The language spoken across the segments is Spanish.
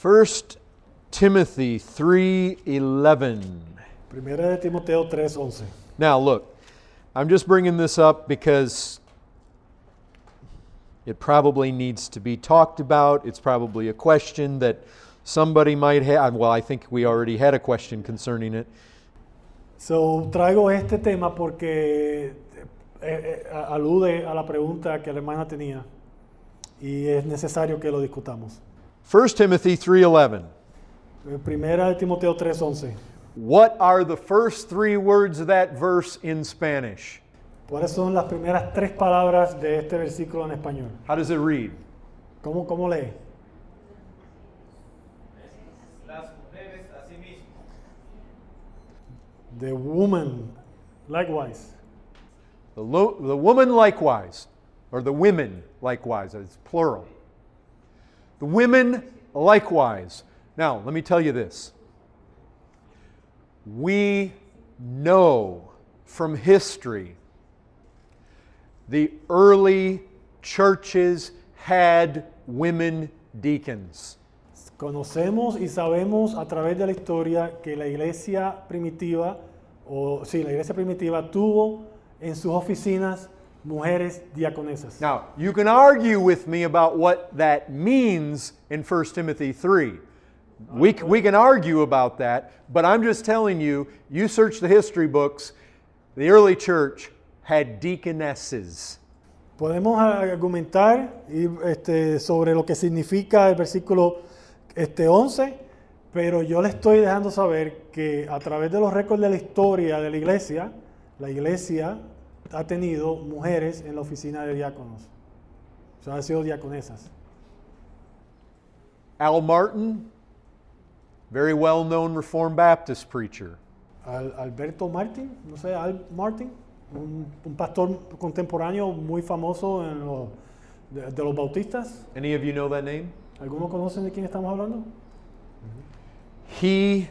1 Timothy 3:11. Primera de Timoteo 3:11. Now look, I'm just bringing this up because it probably needs to be talked about. It's probably a question that somebody might have. Well, I think we already had a question concerning it. So, traigo este tema porque alude a la pregunta que la hermana tenía y es necesario que lo discutamos. 1 Timothy 3:11. Primera de Timoteo 3:11. What are the first three words of that verse in Spanish? ¿Cuáles son las primeras tres palabras de este versículo en español? How does it read? ¿Cómo lee? Las mujeres asimismo. The woman, likewise. The woman likewise, or the women likewise, it's plural. The women likewise. Now, let me tell you this. We know from history the early churches had women deacons. Conocemos y sabemos a través de la historia que la iglesia primitiva, la iglesia primitiva tuvo en sus oficinas mujeres diaconesas. Now, you can argue with me about what that means in 1 Timothy 3. We can argue about that, but I'm just telling you, you search the history books, the early church had deaconesses. Podemos argumentar sobre lo que significa el versículo 11, pero yo le estoy dejando saber que a través de los récords de la historia de la iglesia ha tenido mujeres en la oficina de diáconos. O sea, han sido diaconesas. Al Martin, very well-known Reformed Baptist preacher. Alberto Martin, no sé, Al Martin, un pastor contemporáneo muy famoso de los bautistas. Any of you know that name? ¿Algunos conocen de quién estamos hablando? He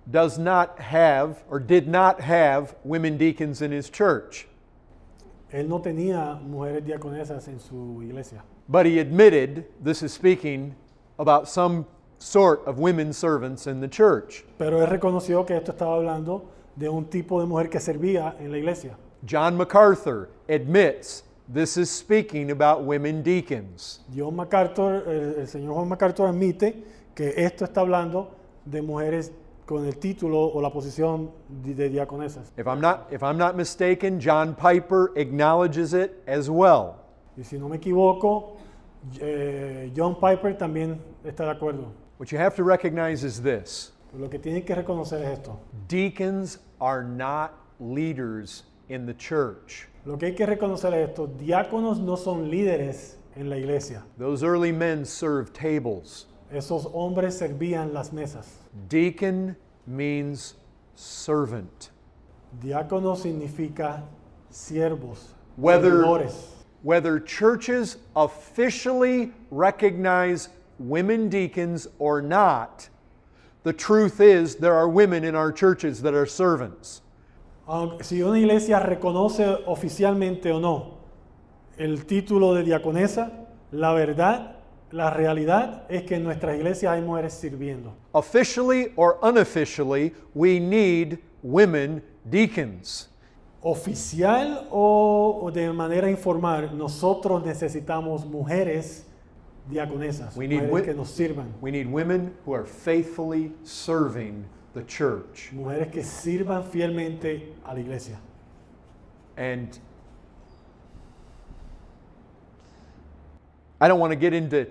does not have, or did not have, women deacons in his church. Él no tenía mujeres diaconesas en su iglesia. But he admitted, this is speaking about some sort of women servants in the church. Pero él reconoció que esto estaba hablando de un tipo de mujer que servía en la iglesia. John MacArthur admits this is speaking about women deacons. John MacArthur, el señor Juan MacArthur admite que esto está hablando de mujeres con el título o la posición de diaconesas. If I'm not mistaken, John Piper acknowledges it as well. Y si no me equivoco, John Piper también está de acuerdo. What you have to recognize is this. Lo que tienen que reconocer es esto. Deacons are not leaders in the church. Lo que hay que reconocer es esto. Diáconos no son líderes en la iglesia. Those early men served tables. Esos hombres servían las mesas. Deacon means servant. Diácono significa siervos, Whether servidores. churches officially recognize women deacons or not, the truth is there are women in our churches that are servants. Si una iglesia reconoce oficialmente o no el título de diaconesa, la verdad, la realidad es que en nuestras iglesias hay mujeres sirviendo. Officially or unofficially, we need women deacons. Oficial o de manera informal, nosotros necesitamos mujeres diaconesas, mujeres que nos sirvan. We need women who are faithfully serving the church. Mujeres que sirvan fielmente a la iglesia. And I don't want to get into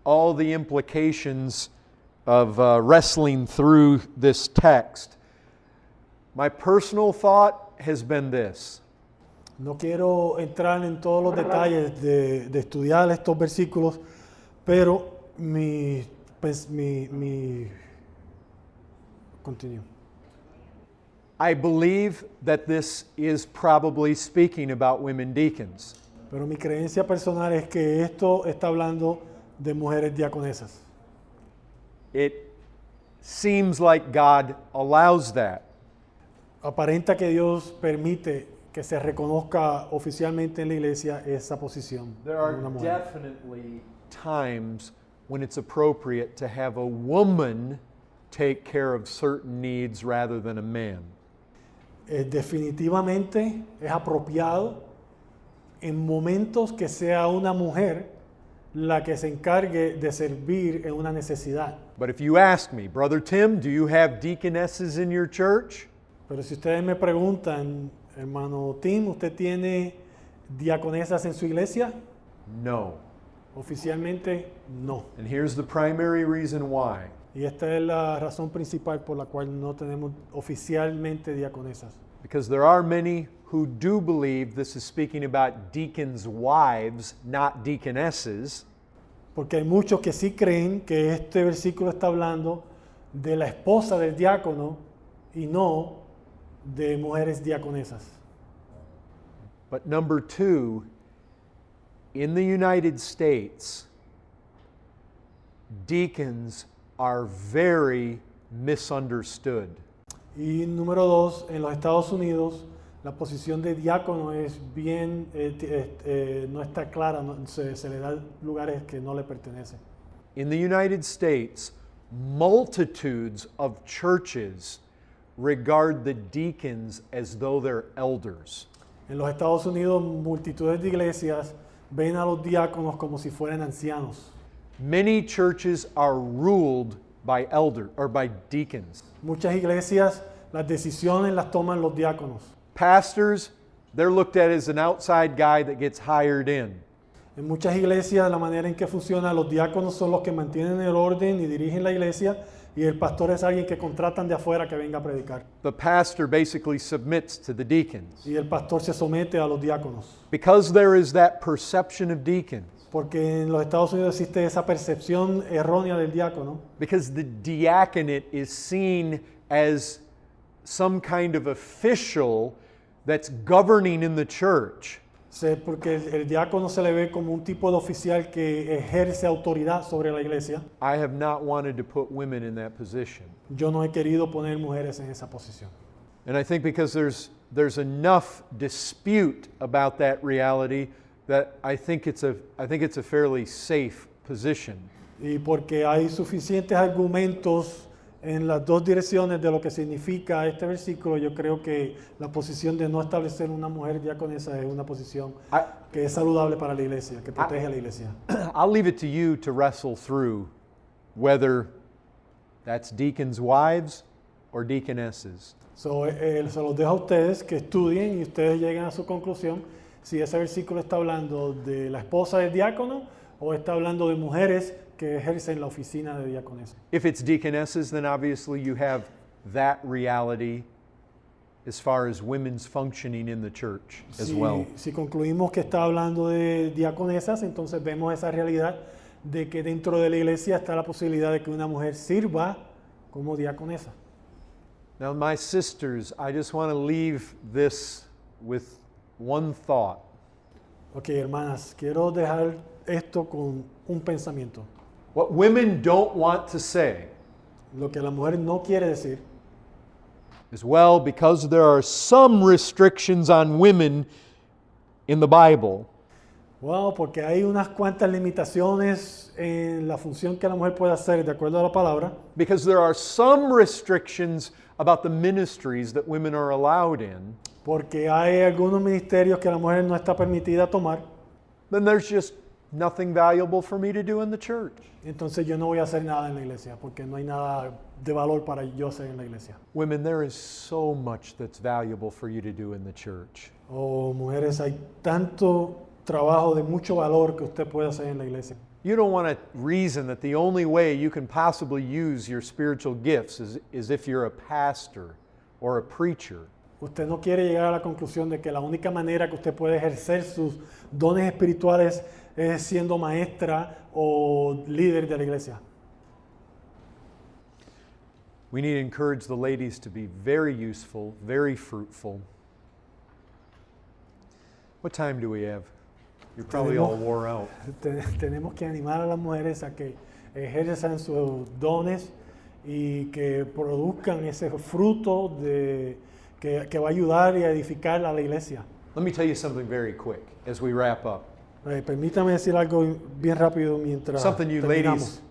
all the implications of wrestling through this text. My personal thought has been this. No quiero entrar en todos los detalles de estudiar estos versículos, pero continue. I believe that this is probably speaking about women deacons. Pero mi creencia personal es que esto está hablando de mujeres diaconesas. It seems like God allows that. Aparenta que Dios permite que se reconozca oficialmente en la iglesia esa posición There de are una mujer. definitely times when it's appropriate to have a woman take care of certain needs rather than a man. Definitivamente es apropiado en momentos que sea una mujer la que se encargue de servir en una necesidad. But if you ask me, Brother Tim, do you have deaconesses in your church? Pero si ustedes me preguntan, hermano Tim, ¿usted tiene diaconesas en su iglesia? No. Oficialmente no. And here's the primary reason why. Y esta es la razón principal por la cual no tenemos oficialmente diaconesas. Because there are many who do believe this is speaking about deacons' wives, not deaconesses. Porque hay muchos que sí creen que este versículo está hablando de la esposa del diácono y no de mujeres diaconesas. But number two, in the United States, deacons are very misunderstood. Y número dos, en los Estados Unidos, la posición de diácono es bien, no está clara, se le da lugares que no le pertenecen. In the United States, multitudes of churches regard the deacons as though they're elders. En los Estados Unidos, multitudes de iglesias ven a los diáconos como si fueran ancianos. Many churches are ruled by by deacons. Muchas iglesias, las decisiones las toman los diáconos. Pastors, they're looked at as an outside guy that gets hired in. En muchas iglesias, la manera en que funciona, los diáconos son los que mantienen el orden y dirigen la iglesia, y el pastor es alguien que contratan de afuera que venga a predicar. The pastor basically submits to the deacons. Y el pastor se somete a los diáconos. Because there is that perception of deacons, Porque en los Estados Unidos existe esa percepción errónea del diácono. because the diaconate is seen as some kind of official that's governing in the church. Porque el diácono se le ve como un tipo de oficial que ejerce autoridad sobre la iglesia. I have not wanted to put women in that position. Yo no he querido poner mujeres en esa posición. And I think because there's enough dispute about that reality that I think it's a fairly safe position. Y porque hay suficientes argumentos en las dos direcciones de lo que significa este versículo, yo creo que la posición de no establecer una mujer diaconesa es una posición que es saludable para la iglesia, que protege a la iglesia. I'll leave it to you to wrestle through whether that's deacons' wives or deaconesses. Se los dejo a ustedes que estudien y ustedes lleguen a su conclusión si ese versículo está hablando de la esposa del diácono o está hablando de mujeres que ejercen la oficina de diaconesa. If it's deaconesses, then obviously you have that reality as far as women's functioning in the church as well. Si concluimos que está hablando de diaconesas, entonces vemos esa realidad de que dentro de la iglesia está la posibilidad de que una mujer sirva como diaconesa. Now, my sisters, I just want to leave this with one thought. Ok, hermanas, quiero dejar esto con un pensamiento. What women don't want to say Lo que la mujer no quiere decir is, well, because there are some restrictions on women in the Bible, wow, porque hay unas cuantas limitaciones en la función que la mujer puede hacer de acuerdo a la palabra, because there are some restrictions about the ministries that women are allowed in, porque hay algunos ministerios que la mujer no está permitida tomar, then there's just nothing valuable for me to do in the church. entonces yo no voy a hacer nada en la iglesia, porque no hay nada de valor para yo hacer en la iglesia. Women, there is so much that's valuable for you to do in the church. Oh, mujeres, hay tanto trabajo de mucho valor que usted puede hacer en la iglesia. You don't want to reason that the only way you can possibly use your spiritual gifts is if you're a pastor or a preacher. Usted no quiere llegar a la conclusión de que la única manera que usted puede ejercer sus dones espirituales es siendo maestra o líder de la iglesia. We need to encourage the ladies to be very useful, very fruitful. What time do we have? You're probably all wore out. Tenemos que animar a las mujeres a que ejerzan sus dones y que produzcan ese fruto que va a ayudar y a edificar a la iglesia. Let me tell you something very quick as we wrap up. Permítame decir algo bien rápido mientras Something you terminamos. ladies